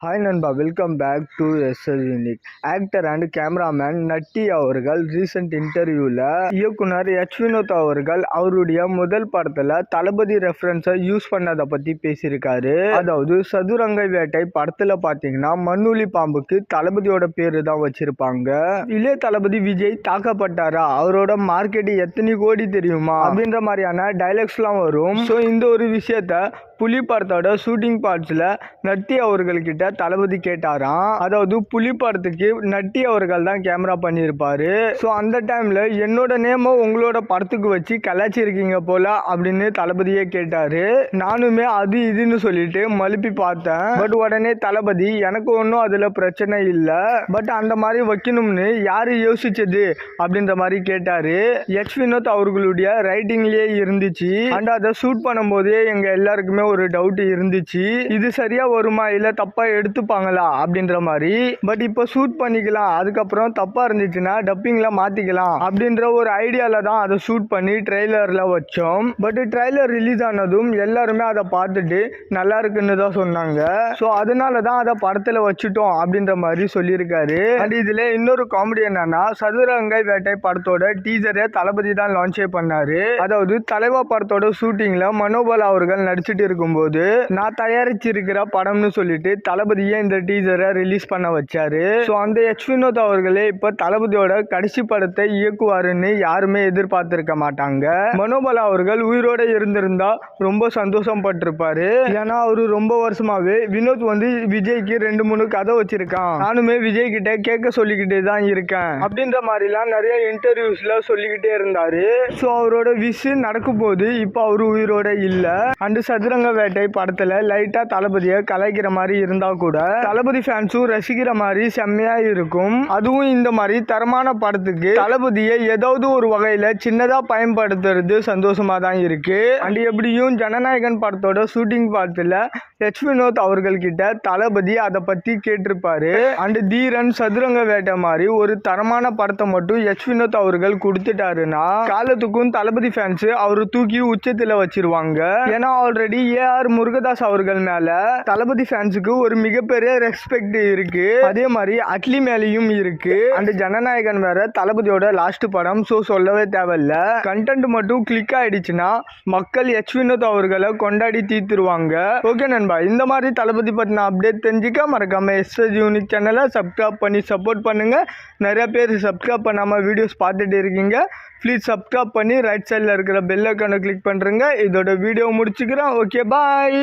Hi Nanba, welcome back to SL Unique. Actor and cameraman Natty அவர்கள் recent இன்டர்வியூவில் இயக்குனர் H Vinod அவர்கள் அவருடைய முதல் படத்தில் தளபதி ரெஃபரன்ஸை யூஸ் பண்ணதை பற்றி பேசியிருக்காரு. அதாவது சதுரங்க வேட்டை படத்தில் பார்த்தீங்கன்னா மண்ணுளி பாம்புக்கு தளபதியோட பேரு தான் வச்சிருப்பாங்க. இளைய தளபதி விஜய் தாக்கப்பட்டாரா, அவரோட மார்க்கெட் எத்தனை கோடி தெரியுமா அப்படின்ற மாதிரியான டைலாக்ஸ்லாம் வரும். ஸோ இந்த ஒரு விஷயத்த புலி படத்தோட ஷூட்டிங் பார்ட்ஸில் நட்டி அவர்கள்கிட்ட தளபதி கேட்டாராம். அதாவது புலி படத்துக்கு நட்டி அவர்கள் தான் கேமரா பண்ணியிருப்பாரு. ஸோ அந்த டைமில் என்னோட நேமோ உங்களோட படத்துக்கு வச்சு கலாச்சிருக்கீங்க போல அப்படின்னு தளபதியே கேட்டாரு. நானுமே அது இதுன்னு சொல்லிட்டு மழுப்பி பார்த்தேன். பட் உடனே தளபதி எனக்கு ஒன்றும் அதில் பிரச்சனை இல்லை, பட் அந்த மாதிரி வைக்கணும்னு யார் யோசிச்சது அப்படின்ற மாதிரி கேட்டாரு. எச் வினோத் அவர்களுடைய ரைட்டிங்லேயே இருந்துச்சு. அண்ட் அதை ஷூட் பண்ணும்போதே எங்கள் எல்லாருக்குமே ஒரு டவுட் இருந்துச்சு, இது சரியா வருமா இல்ல தப்பா எடுத்துப்பாங்களா அப்படின்ற மாதிரி. பட் இப்போ ஷூட் பண்ணிக்கலாம், அதுக்கப்புறம் தப்பா இருந்துச்சுன்னா டப்பிங்ல மாத்திக்கலாம் அப்படின்ற ஒரு ஐடியால தான் அதை ஷூட் பண்ணி ட்ரெய்லர்ல வச்சோம். பட் ட்ரெய்லர் ரிலீஸ் ஆனதும் எல்லாருமே அதை பார்த்துட்டு நல்லா இருக்குன்னு தான் சொன்னாங்க. ஸோ அதனால தான் அதை படத்துல வச்சுட்டோம் அப்படின்ற மாதிரி சொல்லியிருக்காரு. அண்ட் இதுல இன்னொரு காமெடி என்னன்னா, சதுரங்க வேட்டை படத்தோட டீசரை தளபதி தான் லான்ச்சே பண்ணாரு. அதாவது தலைவா படத்தோட ஷூட்டிங்ல மனோபால் அவர்கள் நடிச்சிட்டு இருக்கும்போது நான் தயாரிச்சிருக்கிற படம்னு சொல்லிட்டு தளபதியே இந்த டீசரை ரிலீஸ் பண்ண வச்சாரு. ஸோ அந்த எச் வினோத் அவர்களே இப்ப தளபதியோட கடைசி படத்தை இயக்குவாருன்னு யாருமே எதிர்பார்த்திருக்க மாட்டாங்க. மனோபாலா அவர்கள் உயிரோட இருந்திருந்தா ரொம்ப சந்தோஷம் பட்டிருப்பாரு. ஏன்னா அவரு ரொம்ப வருஷமாவே வினோத் விஜய்க்கு 2-3 கதை வச்சிருக்கான், நானுமே விஜய் கிட்ட கேட்க சொல்லிக்கிட்டே தான் இருக்கேன் அப்படின்ற மாதிரிலாம் நிறைய இன்டர்வியூஸ்ல சொல்லிக்கிட்டே இருந்தாரு. ஸோ அவரோட விஷ் நடக்கும் போது இப்போ அவரு உயிரோட இல்ல. அண்ட் சதுரங்க வேட்டை படத்துல லைட்டா தளபதியை கலாய்க்கிற மாதிரி இருந்தா கூட தளபதி ஃபேன்ஸும் ரசிக்கிற மாதிரி செம்மையா இருக்கும். அதுவும் இந்த மாதிரி தரமான படத்துக்கு தளபதியை ஏதாவது ஒரு வகையில சின்னதா பயன்படுத்துறது சந்தோஷமா தான் இருக்கு. அண்ட் எப்படியும் ஜனநாயகன் படத்தோட ஷூட்டிங் பார்ட்ல எச் வினோத் அவர்கள் கிட்ட தளபதி அதை பத்தி கேட்டிருப்பாரு. அண்ட் தீரன் சதுரங்க வேட்டை மாதிரி ஒரு தரமான படத்தை மட்டும் எச் வினோத் அவர்கள் கொடுத்துட்டாருன்னா காலத்துக்கும் தளபதி ஃபேன்ஸ் அவரு தூக்கி உச்சத்துல வச்சிருவாங்க. ஏன்னா ஆல்ரெடி ஏஆர் முருகதாஸ் அவர்கள் மேல தளபதி ஃபேன்ஸுக்கு ஒரு மிகப்பெரிய ரெஸ்பெக்ட் இருக்கு, அதே மாதிரி அட்லி மேலேயும் இருக்கு. அண்ட் ஜனநாயகன் வேற தளபதியோட லாஸ்ட் படம், சோ சொல்லவே தேவையில்ல. கண்டென்ட் மட்டும் கிளிக் ஆயிடுச்சுன்னா மக்கள் எச் வினோத் அவர்களை கொண்டாடி தீர்த்துருவாங்க. ஓகே நண்பா, இந்த மாதிரி தளபதி பத்தின அப்டேட் தெரிஞ்சுக்க மறக்காம எஸ்எஸ் யூனிக் சேனலை சப்ஸ்கிரைப் பண்ணி சப்போர்ட் பண்ணுங்க. நிறைய பேர் சப்ஸ்கிரைப் பண்ணாம வீடியோஸ் பார்த்துட்டு இருக்கீங்க, ப்ளீஸ் சப்ஸ்கிரைப் பண்ணி ரைட் சைடில் இருக்கிற பெல் ஐக்கானை கிளிக் பண்ணுறேங்க. இதோட வீடியோ முடிச்சுக்கிறேன். ஓகே, பாய்.